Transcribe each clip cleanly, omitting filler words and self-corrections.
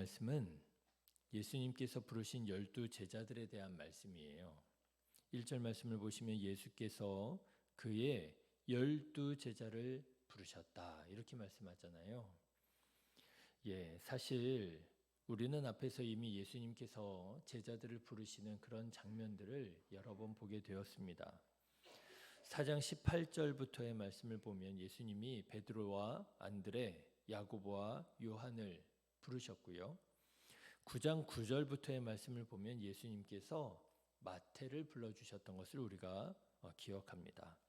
말씀은 예수님께서 부르신 12 제자들에 대한 말씀이에요. 1절 말씀을 보시면 예수께서 그의 12 제자를 부르셨다 이렇게 말씀하잖아요. 사실 우리는 앞에서 이미 예수님께서 제자들을 부르시는 그런 장면들을 여러 번 보게 되었습니다. 4장 18절부터의 말씀을 보면 예수님이 베드로와 안드레, 야고보와 요한을 부르셨고요. 9장 9절부터의 말씀을 보면 예수님께서 마태를 불러주셨던 것을 우리가 기억합니다.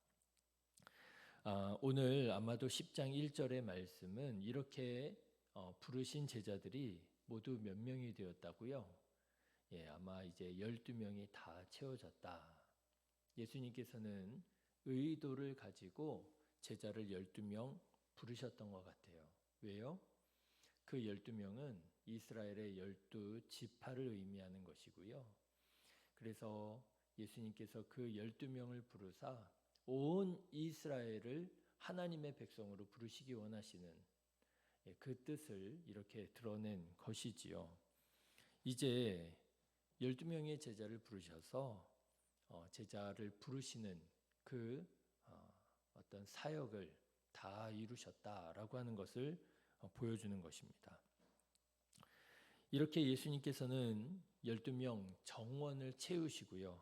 오늘 아마도 10장 1절의 말씀은 이렇게 부르신 제자들이 모두 몇 명이 되었다고요? 아마 이제 12명이 다 채워졌다. 예수님께서는 의도를 가지고 제자를 12명 부르셨던 것 같아요. 왜요? 그 12명은 이스라엘의 12지파를 의미하는 것이고요. 그래서 예수님께서 그 12명을 부르사 온 이스라엘을 하나님의 백성으로 부르시기 원하시는 그 뜻을 이렇게 드러낸 것이지요. 이제 12명의 제자를 부르셔서 제자를 부르시는 그 어떤 사역을 다 이루셨다라고 하는 것을 보여주는 것입니다. 이렇게 예수님께서는 12명 정원을 채우시고요.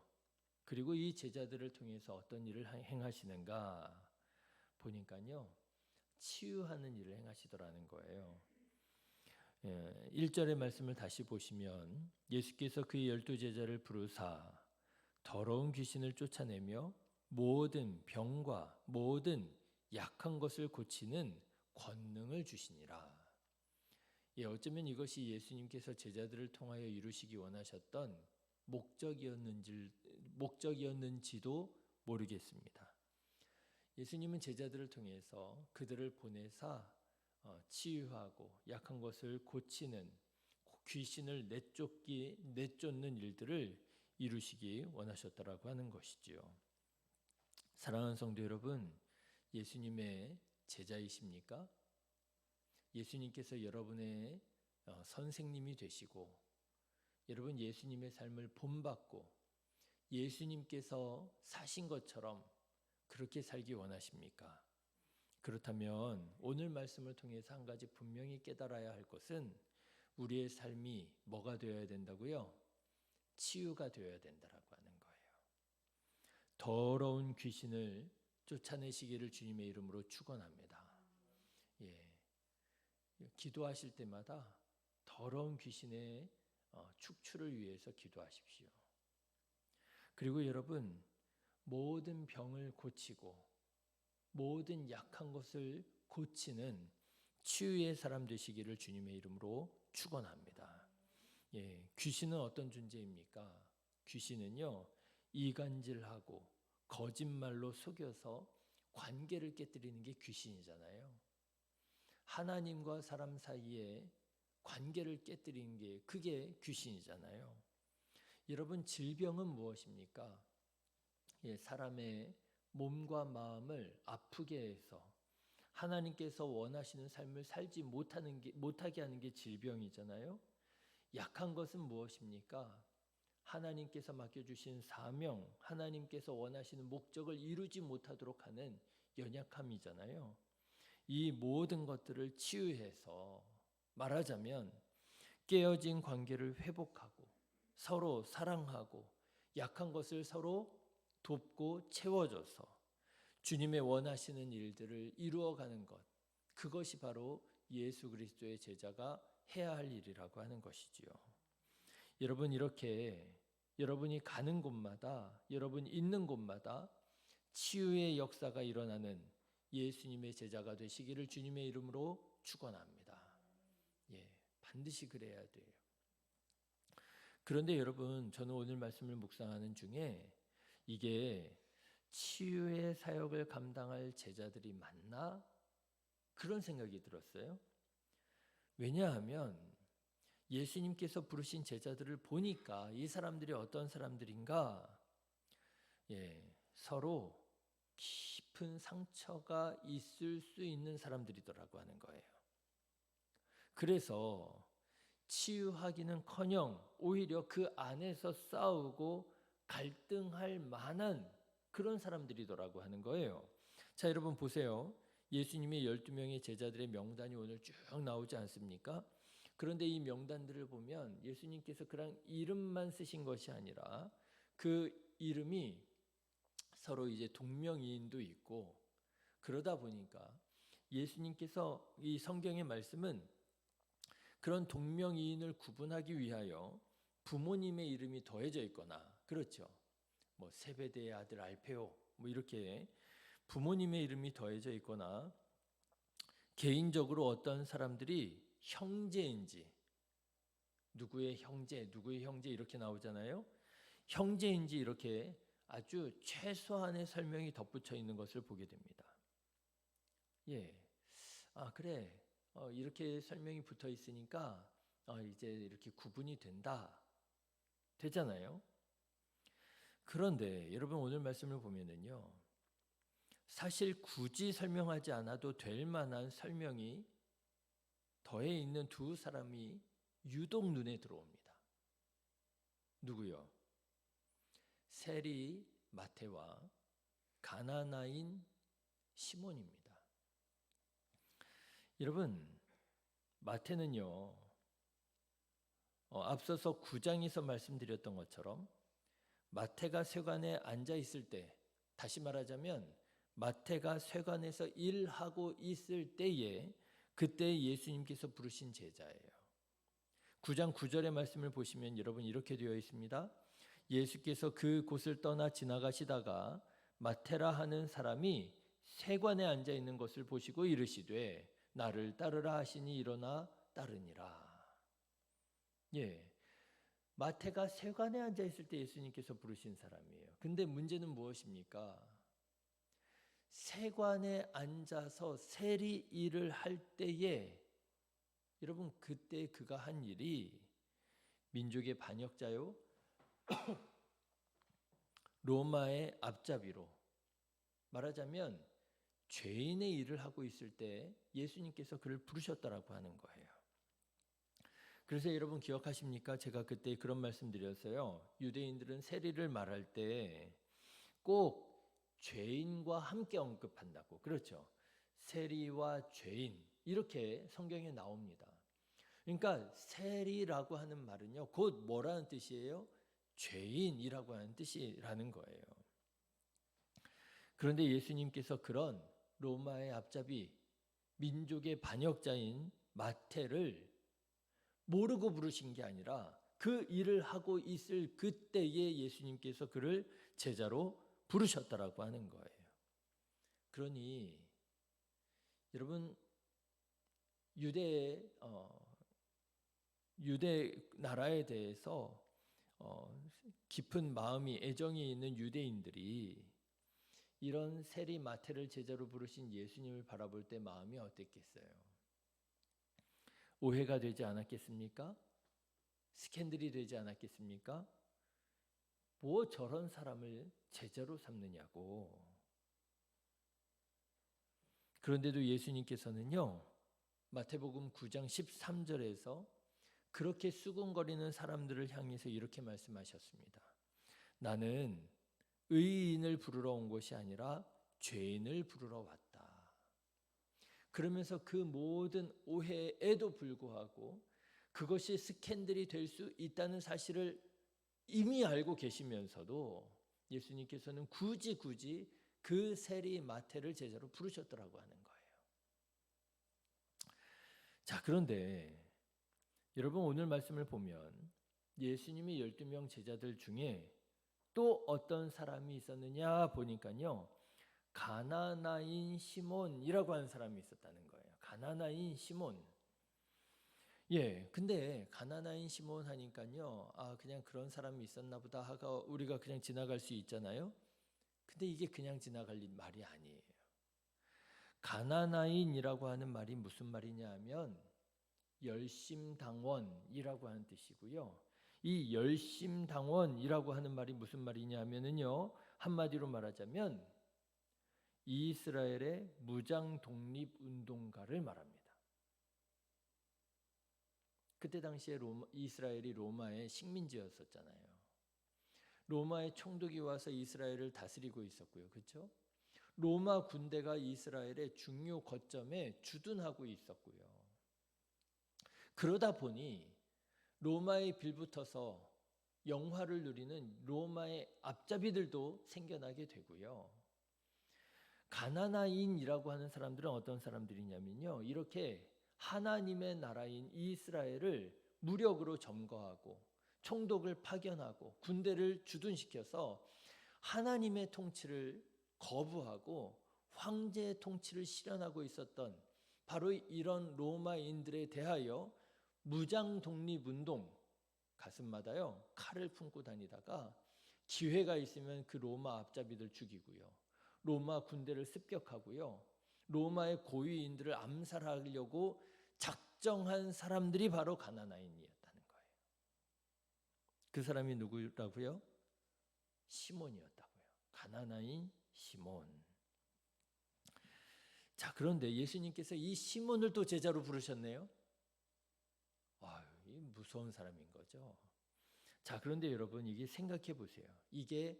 그리고 이 제자들을 통해서 어떤 일을 행하시는가 보니까요. 치유하는 일을 행하시더라는 거예요. 1절의 말씀을 다시 보시면 예수께서 그의 12 제자를 부르사 더러운 귀신을 쫓아내며 모든 병과 모든 약한 것을 고치는 권능을 주시니라. 어쩌면 이것이 예수님께서 제자들을 통하여 이루시기 원하셨던 목적이었는지도 모르겠습니다. 예수님은 제자들을 통해서 그들을 보내사 치유하고 약한 것을 고치는 귀신을 내쫓는 일들을 이루시기 원하셨다라고 하는 것이지요. 사랑하는 성도 여러분, 예수님의 제자이십니까? 예수님께서 여러분의 선생님이 되시고 여러분 예수님의 삶을 본받고 예수님께서 사신 것처럼 그렇게 살기 원하십니까? 그렇다면 오늘 말씀을 통해서 한 가지 분명히 깨달아야 할 것은 우리의 삶이 뭐가 되어야 된다고요? 치유가 되어야 된다라고 하는 거예요. 더러운 귀신을 쫓아내시기를 주님의 이름으로 축원합니다. 기도하실 때마다 더러운 귀신의 축출을 위해서 기도하십시오. 그리고 여러분 모든 병을 고치고 모든 약한 것을 고치는 치유의 사람 되시기를 주님의 이름으로 축원합니다. 귀신은 어떤 존재입니까? 귀신은요 이간질하고 거짓말로 속여서 관계를 깨뜨리는 게 귀신이잖아요. 하나님과 사람 사이에 관계를 깨뜨리는 게 그게 귀신이잖아요. 여러분 질병은 무엇입니까? 사람의 몸과 마음을 아프게 해서 하나님께서 원하시는 삶을 살지 못하게 하는 게 질병이잖아요. 약한 것은 무엇입니까? 하나님께서 맡겨주신 사명, 하나님께서 원하시는 목적을 이루지 못하도록 하는 연약함이잖아요. 이 모든 것들을 치유해서 말하자면 깨어진 관계를 회복하고 서로 사랑하고 약한 것을 서로 돕고 채워줘서 주님의 원하시는 일들을 이루어가는 것, 그것이 바로 예수 그리스도의 제자가 해야 할 일이라고 하는 것이지요. 여러분 이렇게 여러분이 가는 곳마다 여러분이 있는 곳마다 치유의 역사가 일어나는 예수님의 제자가 되시기를 주님의 이름으로 축원합니다. 반드시 그래야 돼요. 그런데 여러분 저는 오늘 말씀을 묵상하는 중에 이게 치유의 사역을 감당할 제자들이 맞나? 그런 생각이 들었어요. 왜냐하면 예수님께서 부르신 제자들을 보니까 이 사람들이 어떤 사람들인가? 서로 깊은 상처가 있을 수 있는 사람들이더라고 하는 거예요. 그래서 치유하기는커녕 오히려 그 안에서 싸우고 갈등할 만한 그런 사람들이더라고 하는 거예요. 자, 여러분 보세요. 예수님의 12명의 제자들의 명단이 오늘 쭉 나오지 않습니까? 그런데 이 명단들을 보면 예수님께서 그냥 이름만 쓰신 것이 아니라 그 이름이 서로 이제 동명이인도 있고, 그러다 보니까 예수님께서 이 성경의 말씀은 그런 동명이인을 구분하기 위하여 부모님의 이름이 더해져 있거나, 그렇죠, 뭐 세베대의 아들 알페오 뭐 이렇게 부모님의 이름이 더해져 있거나, 개인적으로 어떤 사람들이 형제인지, 누구의 형제 이렇게 나오잖아요. 형제인지 이렇게 아주 최소한의 설명이 덧붙여 있는 것을 보게 됩니다. 예, 그래, 이렇게 설명이 붙어 있으니까 이제 이렇게 구분이 되잖아요. 그런데 여러분 오늘 말씀을 보면은요, 사실 굳이 설명하지 않아도 될 만한 설명이 더해 있는 두 사람이 유독 눈에 들어옵니다. 누구요? 세리 마태와 가나나인 시몬입니다. 여러분, 마태는요, 앞서서 9장에서 말씀드렸던 것처럼 마태가 쇠관에 앉아 있을 때, 다시 말하자면 마태가 쇠관에서 일하고 있을 때에 그때 예수님께서 부르신 제자예요. 9장 9절의 말씀을 보시면 여러분 이렇게 되어 있습니다. 예수께서 그 곳을 떠나 지나가시다가 마테라 하는 사람이 세관에 앉아 있는 것을 보시고 이르시되 나를 따르라 하시니 일어나 따르니라. 예, 마태가 세관에 앉아 있을 때 예수님께서 부르신 사람이에요. 근데 문제는 무엇입니까? 세관에 앉아서 세리 일을 할 때에 여러분 그때 그가 한 일이 민족의 반역자요 로마의 앞잡이로, 말하자면 죄인의 일을 하고 있을 때 예수님께서 그를 부르셨다라고 하는 거예요. 그래서 여러분 기억하십니까? 제가 그때 그런 말씀 드렸어요. 유대인들은 세리를 말할 때 꼭 죄인과 함께 언급한다고. 그렇죠? 세리와 죄인 이렇게 성경에 나옵니다. 그러니까 세리라고 하는 말은요, 곧 뭐라는 뜻이에요? 죄인이라고 하는 뜻이라는 거예요. 그런데 예수님께서 그런 로마의 앞잡이, 민족의 반역자인 마태를 모르고 부르신 게 아니라 그 일을 하고 있을 그때에 예수님께서 그를 제자로 부르셨다라고 하는 거예요. 그러니 여러분 유대 나라에 대해서 깊은 마음이, 애정이 있는 유대인들이 이런 세리 마태를 제자로 부르신 예수님을 바라볼 때 마음이 어땠겠어요? 오해가 되지 않았겠습니까? 스캔들이 되지 않았겠습니까? 뭐 저런 사람을 제자로 삼느냐고. 그런데도 예수님께서는요, 마태복음 9장 13절에서 그렇게 수군거리는 사람들을 향해서 이렇게 말씀하셨습니다. 나는 의인을 부르러 온 것이 아니라 죄인을 부르러 왔다. 그러면서 그 모든 오해에도 불구하고 그것이 스캔들이 될 수 있다는 사실을 이미 알고 계시면서도 예수님께서는 굳이 그 세리 마태를 제자로 부르셨더라고 하는 거예요. 자, 그런데 여러분 오늘 말씀을 보면 예수님이 12명 제자들 중에 또 어떤 사람이 있었느냐 보니까요, 가나나인 시몬이라고 하는 사람이 있었다는 거예요. 가나나인 시몬. 예, 근데 가나나인 시몬 하니까요, 그냥 그런 사람이 있었나 보다 하고 우리가 그냥 지나갈 수 있잖아요. 근데 이게 그냥 지나갈 말이 아니에요. 가나나인이라고 하는 말이 무슨 말이냐 하면 열심당원이라고 하는 뜻이고요. 이 열심당원이라고 하는 말이 무슨 말이냐 하면은요, 한마디로 말하자면 이스라엘의 무장 독립 운동가를 말합니다. 그때 당시에 이스라엘이 로마의 식민지였었잖아요. 로마의 총독이 와서 이스라엘을 다스리고 있었고요. 그렇죠? 로마 군대가 이스라엘의 중요 거점에 주둔하고 있었고요. 그러다 보니 로마에 빌붙어서 영화를 누리는 로마의 앞잡이들도 생겨나게 되고요. 가나나인이라고 하는 사람들은 어떤 사람들이냐면요. 이렇게 하나님의 나라인 이스라엘을 무력으로 점거하고 총독을 파견하고 군대를 주둔시켜서 하나님의 통치를 거부하고 황제의 통치를 실현하고 있었던 바로 이런 로마인들에 대하여 무장 독립운동, 가슴마다요 칼을 품고 다니다가 기회가 있으면 그 로마 앞잡이들 죽이고요, 로마 군대를 습격하고요, 로마의 고위인들을 암살하려고 작정한 사람들이 바로 가나나인이었다는 거예요. 그 사람이 누구라고요? 시몬이었다고요. 가나나인 시몬. 자, 그런데 예수님께서 이 시몬을 또 제자로 부르셨네요. 이 무서운 사람인 거죠. 자, 그런데 여러분, 이게 생각해 보세요. 이게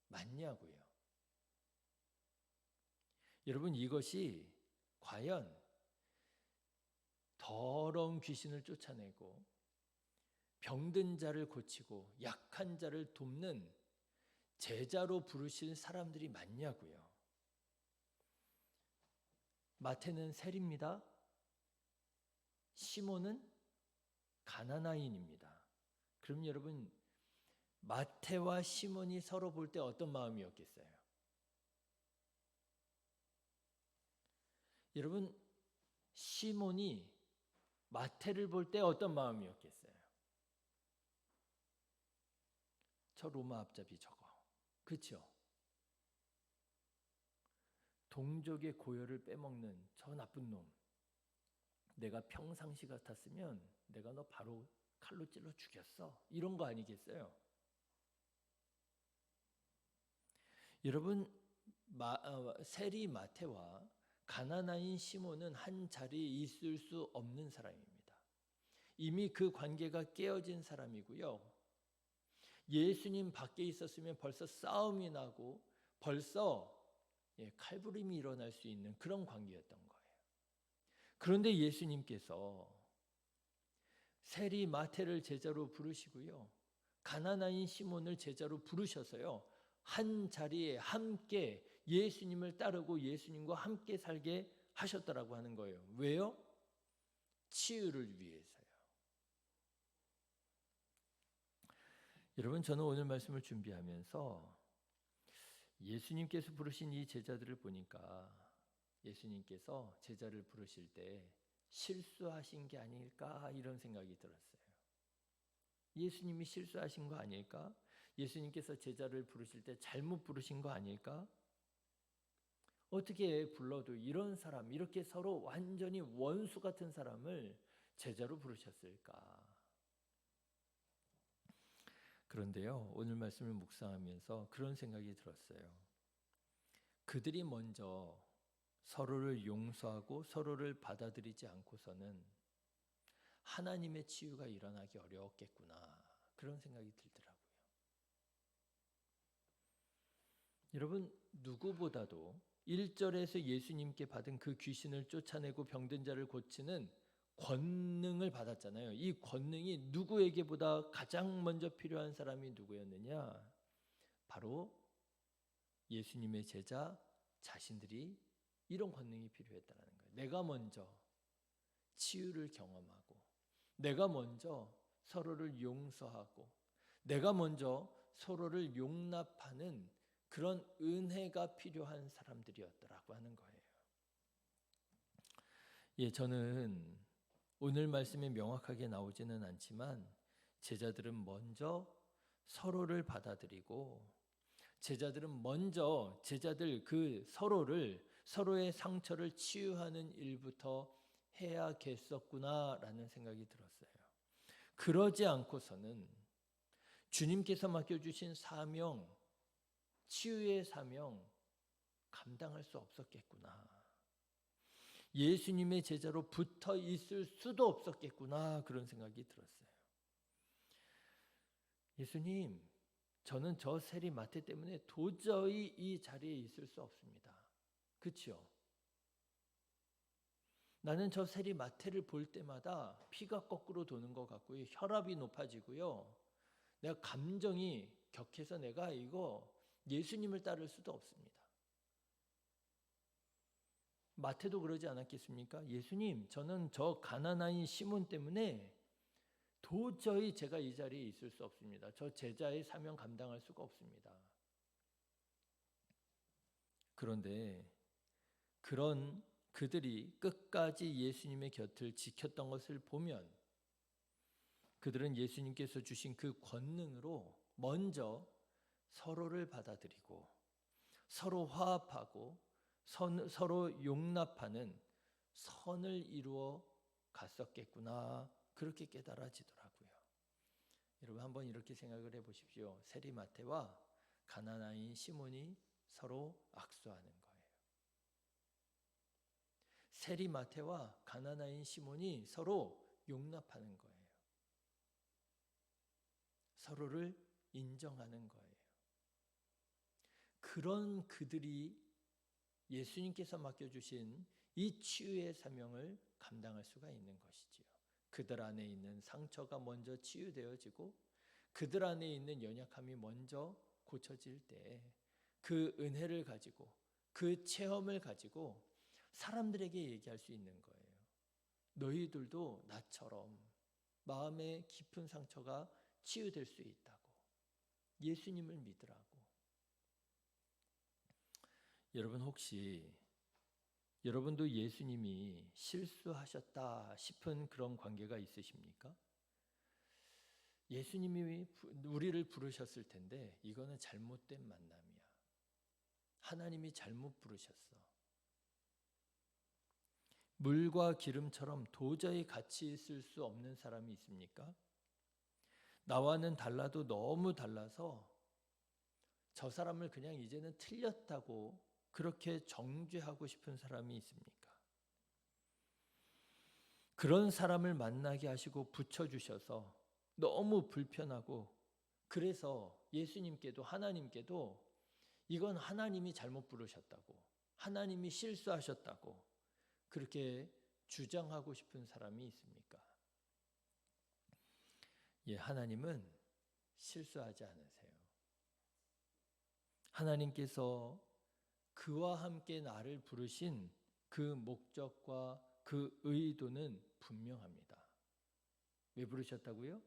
맞냐고요. 여러분, 이것이 과연 더러운 귀신을 쫓아내고 병든 자를 고치고 약한 자를 돕는 제자로 부르신 사람들이 맞냐고요. 마태는 세리입니다. 시몬은 가나나인입니다. 그럼 여러분, 마태와 시몬이 서로 볼 때 어떤 마음이었겠어요? 여러분, 시몬이 마태를 볼 때 어떤 마음이었겠어요? 저 로마 앞잡이 저거, 그렇죠? 동족의 고열을 빼먹는 저 나쁜 놈, 내가 평상시 같았으면 내가 너 바로 칼로 찔러 죽였어, 이런 거 아니겠어요? 여러분, 세리 마태와 가나나인 시몬은 한 자리에 있을 수 없는 사람입니다. 이미 그 관계가 깨어진 사람이고요. 예수님 밖에 있었으면 벌써 싸움이 나고 벌써 칼부림이 일어날 수 있는 그런 관계였던 거예요. 그런데 예수님께서 세리 마태를 제자로 부르시고요, 가나나인 시몬을 제자로 부르셔서요, 한 자리에 함께 예수님을 따르고 예수님과 함께 살게 하셨다라고 하는 거예요. 왜요? 치유를 위해서요. 여러분, 저는 오늘 말씀을 준비하면서 예수님께서 부르신 이 제자들을 보니까 예수님께서 제자를 부르실 때 실수하신 게 아닐까, 이런 생각이 들었어요. 예수님이 실수하신 거 아닐까? 예수님께서 제자를 부르실 때 잘못 부르신 거 아닐까? 어떻게 불러도 이런 사람, 이렇게 서로 완전히 원수 같은 사람을 제자로 부르셨을까? 그런데요, 오늘 말씀을 묵상하면서 그런 생각이 들었어요. 그들이 먼저 서로를 용서하고 서로를 받아들이지 않고서는 하나님의 치유가 일어나기 어려웠겠구나, 그런 생각이 들더라고요. 여러분, 누구보다도 1절에서 예수님께 받은 그 귀신을 쫓아내고 병든 자를 고치는 권능을 받았잖아요. 이 권능이 누구에게보다 가장 먼저 필요한 사람이 누구였느냐? 바로 예수님의 제자 자신들이 이런 권능이 필요했다는 거예요. 내가 먼저 치유를 경험하고, 내가 먼저 서로를 용서하고, 내가 먼저 서로를 용납하는 그런 은혜가 필요한 사람들이었더라고 하는 거예요. 저는 오늘 말씀에 명확하게 나오지는 않지만 제자들은 먼저 서로를 받아들이고, 제자들은 먼저 제자들 그 서로의 상처를 치유하는 일부터 해야겠었구나라는 생각이 들었어요. 그러지 않고서는 주님께서 맡겨주신 사명, 치유의 사명 감당할 수 없었겠구나. 예수님의 제자로 붙어 있을 수도 없었겠구나, 그런 생각이 들었어요. 예수님, 저는 저 세리 마태 때문에 도저히 이 자리에 있을 수 없습니다. 그렇죠? 나는 저 세리 마태를 볼 때마다 피가 거꾸로 도는 것 같고요. 혈압이 높아지고요. 내가 감정이 격해서 내가 이거 예수님을 따를 수도 없습니다. 마태도 그러지 않았겠습니까? 예수님, 저는 저 가나나인 시몬 때문에 도저히 제가 이 자리에 있을 수 없습니다. 저 제자의 사명 감당할 수가 없습니다. 그런데 그런 그들이 끝까지 예수님의 곁을 지켰던 것을 보면 그들은 예수님께서 주신 그 권능으로 먼저 서로를 받아들이고 서로 화합하고 서로 용납하는 선을 이루어 갔었겠구나, 그렇게 깨달아지더라고요. 여러분 한번 이렇게 생각을 해보십시오. 세리 마태와 가나나인 시몬이 서로 악수하는 거예요. 세리 마태와 가나나인 시몬이 서로 용납하는 거예요. 서로를 인정하는 거예요. 그런 그들이 예수님께서 맡겨주신 이 치유의 사명을 감당할 수가 있는 것이지요. 그들 안에 있는 상처가 먼저 치유되어지고 그들 안에 있는 연약함이 먼저 고쳐질 때 그 은혜를 가지고 그 체험을 가지고 사람들에게 얘기할 수 있는 거예요. 너희들도 나처럼 마음의 깊은 상처가 치유될 수 있다고. 예수님을 믿으라고. 여러분 혹시 여러분도 예수님이 실수하셨다 싶은 그런 관계가 있으십니까? 예수님이 우리를 부르셨을 텐데 이거는 잘못된 만남이야. 하나님이 잘못 부르셨어. 물과 기름처럼 도저히 같이 있을 수 없는 사람이 있습니까? 나와는 달라도 너무 달라서 저 사람을 그냥 이제는 틀렸다고 그렇게 정죄하고 싶은 사람이 있습니까? 그런 사람을 만나게 하시고 붙여주셔서 너무 불편하고 그래서 예수님께도 하나님께도 이건 하나님이 잘못 부르셨다고, 하나님이 실수하셨다고 그렇게 주장하고 싶은 사람이 있습니까? 예, 하나님은 실수하지 않으세요. 하나님께서 그와 함께 나를 부르신 그 목적과 그 의도는 분명합니다. 왜 부르셨다고요?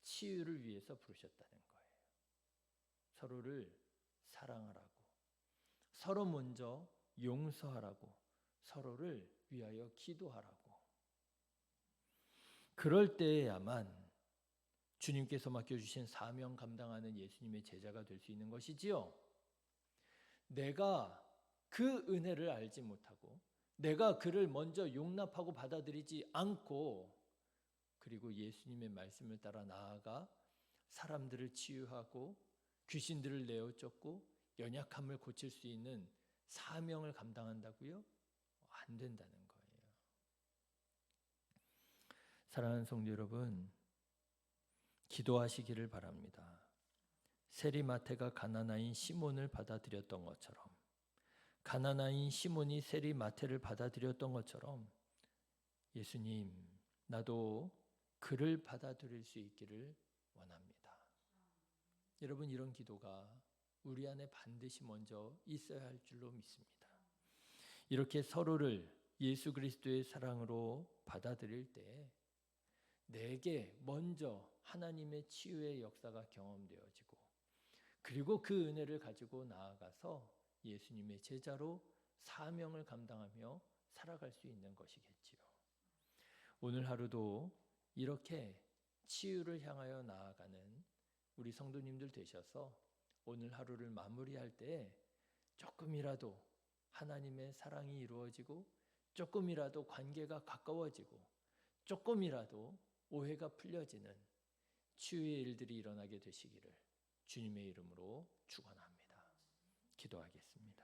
치유를 위해서 부르셨다는 거예요. 서로를 사랑하라고, 서로 먼저 용서하라고, 서로를 위하여 기도하라고. 그럴 때에야만 주님께서 맡겨주신 사명 감당하는 예수님의 제자가 될 수 있는 것이지요. 내가 그 은혜를 알지 못하고 내가 그를 먼저 용납하고 받아들이지 않고 그리고 예수님의 말씀을 따라 나아가 사람들을 치유하고 귀신들을 내어쫓고 연약함을 고칠 수 있는 사명을 감당한다고요? 안 된다는 거예요. 사랑하는 성도 여러분, 기도하시기를 바랍니다. 세리마태가 가나나인 시몬을 받아들였던 것처럼, 가나나인 시몬이 세리마태를 받아들였던 것처럼 예수님, 나도 그를 받아들일 수 있기를 원합니다. 여러분, 이런 기도가 우리 안에 반드시 먼저 있어야 할 줄로 믿습니다. 이렇게 서로를 예수 그리스도의 사랑으로 받아들일 때 내게 먼저 하나님의 치유의 역사가 경험되어지고 그리고 그 은혜를 가지고 나아가서 예수님의 제자로 사명을 감당하며 살아갈 수 있는 것이겠지요. 오늘 하루도 이렇게 치유를 향하여 나아가는 우리 성도님들 되셔서 오늘 하루를 마무리할 때 조금이라도 하나님의 사랑이 이루어지고 조금이라도 관계가 가까워지고 조금이라도 오해가 풀려지는 치유의 일들이 일어나게 되시기를 주님의 이름으로 축원합니다. 기도하겠습니다.